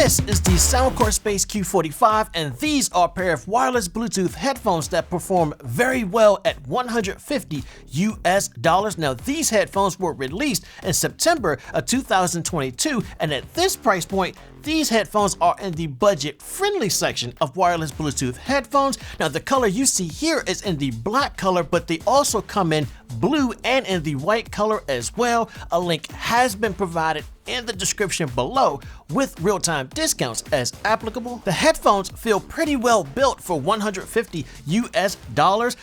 This is the Soundcore Space Q45, and these are a pair of wireless Bluetooth headphones that perform very well at $150 US. Now, these headphones were released in September of 2022, and at this price point, these headphones are in the budget-friendly section of wireless Bluetooth headphones. Now, the color you see here is in the black color, but they also come in blue and in the white color as well. A link has been provided in the description below with real-time discounts as applicable. The headphones feel pretty well built for $150 US.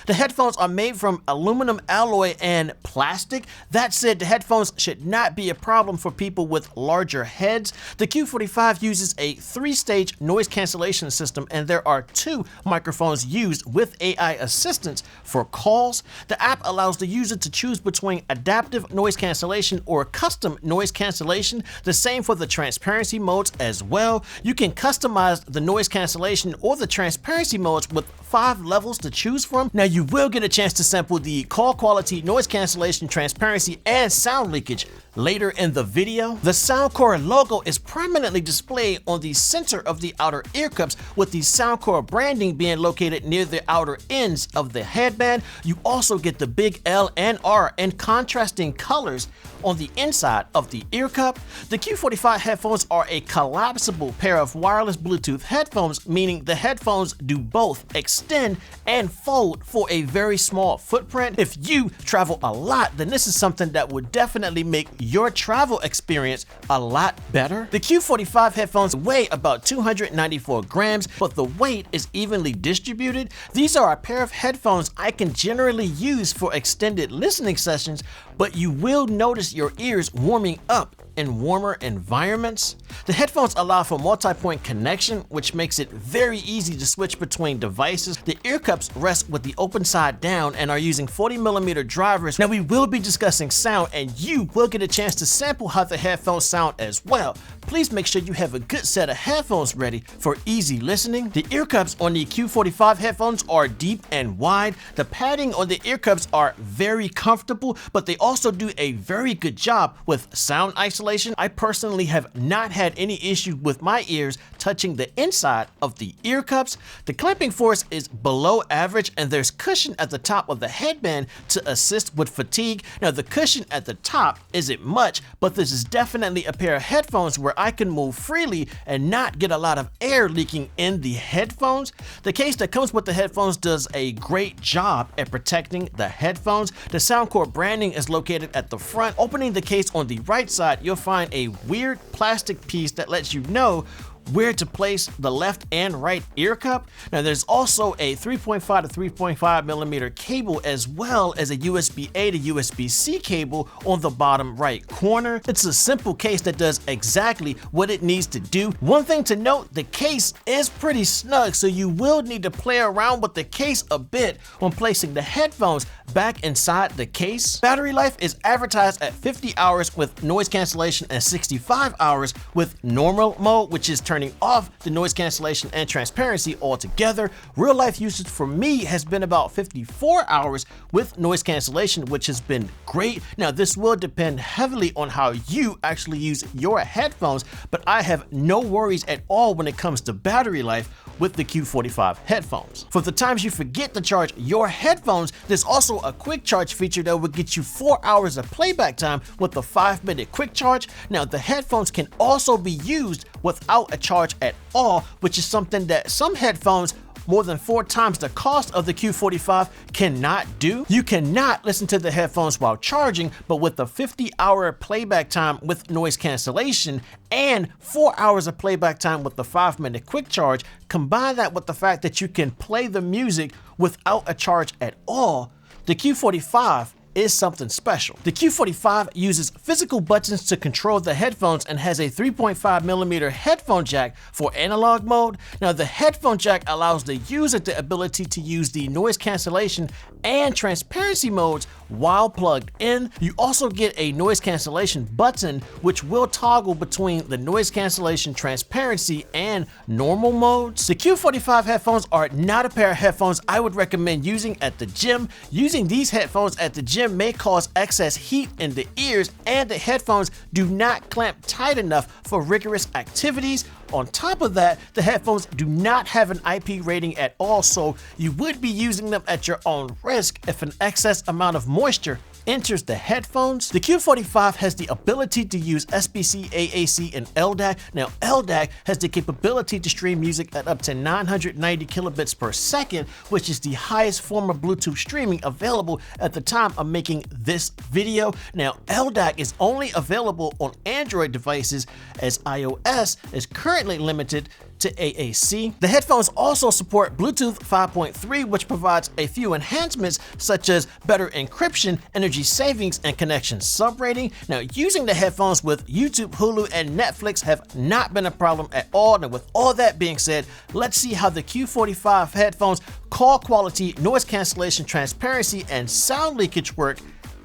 The headphones are made from aluminum alloy and plastic. That said, the headphones should not be a problem for people with larger heads. The Q45 uses a 3-stage noise cancellation system, and there are 2 microphones used with AI assistance for calls. The app allows the user to choose between adaptive noise cancellation or custom noise cancellation. The same for the transparency modes as well. You can customize the noise cancellation or the transparency modes with 5 levels to choose from. Now, you will get a chance to sample the call quality, noise cancellation, transparency, and sound leakage later in the video. The Soundcore logo is prominently displayed on the center of the outer ear cups, with the Soundcore branding being located near the outer ends of the headband. You also get the big L and R in contrasting colors on the inside of the ear cup. The Q45 headphones are a collapsible pair of wireless Bluetooth headphones, meaning the headphones do both extend and fold for a very small footprint. If you travel a lot, then this is something that would definitely make your travel experience a lot better. The Q45 headphones weigh about 294 grams, but the weight is evenly distributed. These are a pair of headphones I can generally use for extended listening sessions, but you will notice your ears warming up in warmer environments. The headphones allow for multi-point connection, which makes it very easy to switch between devices. The ear cups rest with the open side down and are using 40mm drivers. Now, we will be discussing sound, and you will get a chance to sample how the headphones sound as well. Please make sure you have a good set of headphones ready for easy listening. The ear cups on the Q45 headphones are deep and wide. The padding on the ear cups are very comfortable, but they also do a very good job with sound isolation. I personally have not had any issue with my ears touching the inside of the ear cups. The clamping force is below average, and there's cushion at the top of the headband to assist with fatigue. Now, the cushion at the top isn't much, but this is definitely a pair of headphones where I can move freely and not get a lot of air leaking in the headphones. The case that comes with the headphones does a great job at protecting the headphones. The Soundcore branding is located at the front. Opening the case on the right side, you'll find a weird plastic piece that lets you know where to place the left and right ear cup. Now, there's also a 3.5 to 3.5mm cable, as well as a USB-A to USB-C cable on the bottom right corner. It's a simple case that does exactly what it needs to do. One thing to note, the case is pretty snug, so you will need to play around with the case a bit when placing the headphones back inside the case. Battery life is advertised at 50 hours with noise cancellation and 65 hours with normal mode, which is turning off the noise cancellation and transparency altogether. Real life usage for me has been about 54 hours with noise cancellation, which has been great. Now, this will depend heavily on how you actually use your headphones, but I have no worries at all when it comes to battery life with the Q45 headphones. For the times you forget to charge your headphones, there's also a quick charge feature that will get you 4 hours of playback time with a 5-minute quick charge. Now, the headphones can also be used without a charge at all, which is something that some headphones more than 4 times the cost of the Q45 cannot do. You cannot listen to the headphones while charging, but with the 50-hour playback time with noise cancellation and 4 hours of playback time with the 5-minute quick charge, combine that with the fact that you can play the music without a charge at all, the Q45 is something special. The Q45 uses physical buttons to control the headphones and has a 3.5mm headphone jack for analog mode. Now, the headphone jack allows the user the ability to use the noise cancellation and transparency modes while plugged in. You also get a noise cancellation button, which will toggle between the noise cancellation, transparency, and normal modes. The Q45 headphones are not a pair of headphones I would recommend using at the gym. Using these headphones at the gym may cause excess heat in the ears, and the headphones do not clamp tight enough for rigorous activities. On top of that, the headphones do not have an IP rating at all, so you would be using them at your own risk if an excess amount of moisture enters the headphones. The Q45 has the ability to use SBC, AAC, and LDAC. Now, LDAC has the capability to stream music at up to 990 kilobits per second, which is the highest form of Bluetooth streaming available at the time of making this video. Now, LDAC is only available on Android devices, as iOS is currently limited to AAC. The headphones also support Bluetooth 5.3, which provides a few enhancements such as better encryption, energy savings, and connection subrating. Now, using the headphones with YouTube, Hulu, and Netflix have not been a problem at all. Now, with all that being said, let's see how the Q45 headphones call quality, noise cancellation, transparency, and sound leakage work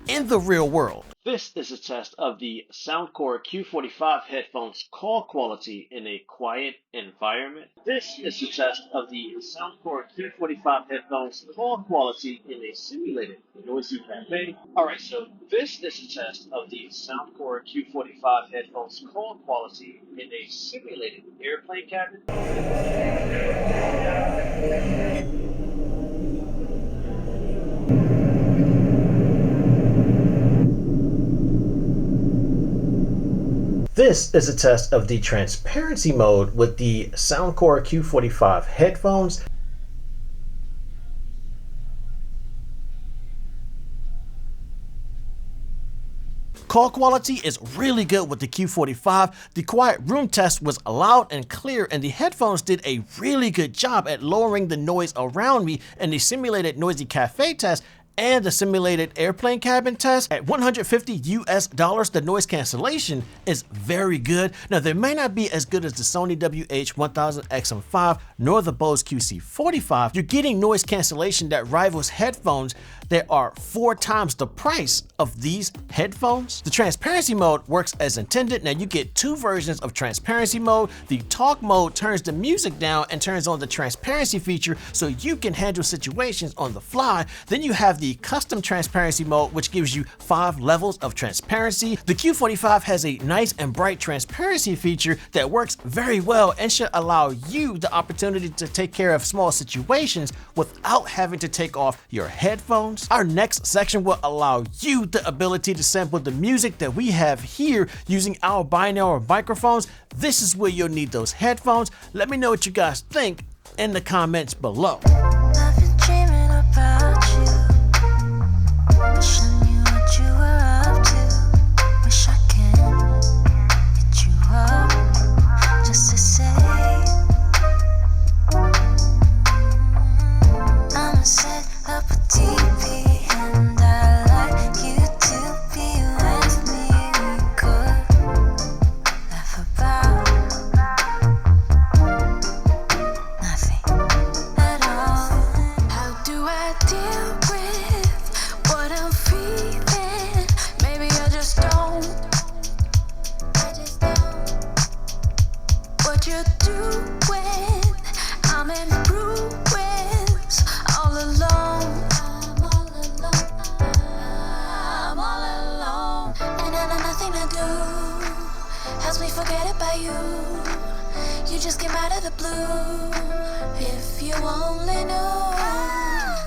in the real world. This is a test of the Soundcore Q45 headphones call quality in a quiet environment. This is a test of the Soundcore Q45 headphones call quality in a simulated noisy cafe. Alright, so this is a test of the Soundcore Q45 headphones call quality in a simulated airplane cabin. This is a test of the transparency mode with the Soundcore Q45 headphones. Call quality is really good with the Q45. The quiet room test was loud and clear, and the headphones did a really good job at lowering the noise around me in the simulated noisy cafe test and the simulated airplane cabin test. At $150, the noise cancellation is very good. Now, they may not be as good as the Sony WH-1000XM5 nor the Bose QC45. You're getting noise cancellation that rivals headphones that are 4 times the price of these headphones. The transparency mode works as intended. Now, you get 2 versions of transparency mode. The talk mode turns the music down and turns on the transparency feature so you can handle situations on the fly. Then you have the custom transparency mode, which gives you 5 levels of transparency. The Q45 has a nice and bright transparency feature that works very well and should allow you the opportunity to take care of small situations without having to take off your headphones. Our next section will allow you the ability to sample the music that we have here using our binaural microphones. This is where you'll need those headphones. Let me know what you guys think in the comments below. I've been dreaming about you, wishing I knew what you were up to. Wish I can hit you up just to say I'ma set up a TP and I'd like you to be with me. We could laugh about nothing at all. How do I deal with what I'm feeling? Maybe I just don't. What you're doing, I'm in ruins, all alone. I'm all alone, and I know nothing to do helps me forget about you. You just came out of the blue. If you only knew,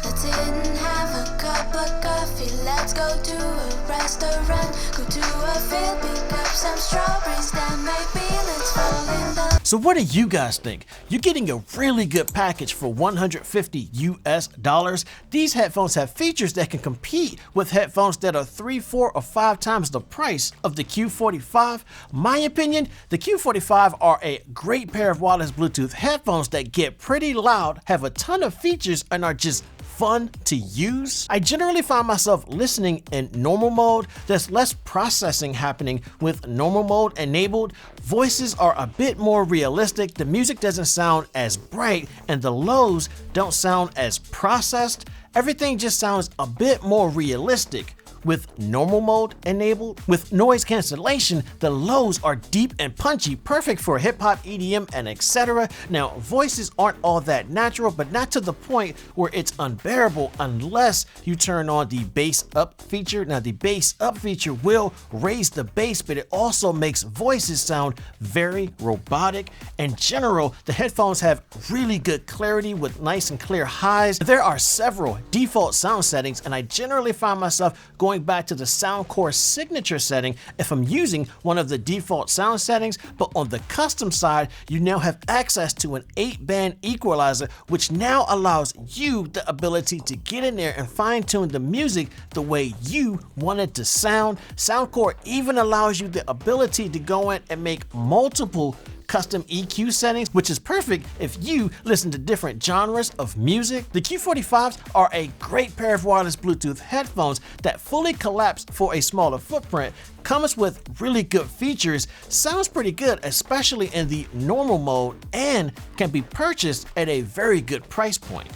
let's sit and have a cup of coffee. Let's go to a restaurant, go to a field, pick up some strawberries, then maybe let's fall in love. So what do you guys think? You're getting a really good package for $150. These headphones have features that can compete with headphones that are 3, 4, or 5 times the price of the Q45. My opinion, the Q45 are a great pair of wireless Bluetooth headphones that get pretty loud, have a ton of features, and are just fun to use. I generally find myself listening in normal mode. There's less processing happening with normal mode enabled. Voices are a bit more realistic. The music doesn't sound as bright and the lows don't sound as processed everything just sounds a bit more realistic. With normal mode enabled, with noise cancellation, the lows are deep and punchy, perfect for hip hop, EDM, and etc. Now, voices aren't all that natural, but not to the point where it's unbearable unless you turn on the bass up feature. Now, the bass up feature will raise the bass, but it also makes voices sound very robotic. In general, the headphones have really good clarity with nice and clear highs. There are several default sound settings, and I generally find myself going back to the Soundcore signature setting if I'm using one of the default sound settings, but on the custom side, you now have access to an 8-band equalizer, which now allows you the ability to get in there and fine-tune the music the way you want it to sound. Soundcore even allows you the ability to go in and make multiple custom EQ settings, which is perfect if you listen to different genres of music. The Q45s are a great pair of wireless Bluetooth headphones that fully collapse for a smaller footprint, comes with really good features, sounds pretty good, especially in the normal mode, and can be purchased at a very good price point.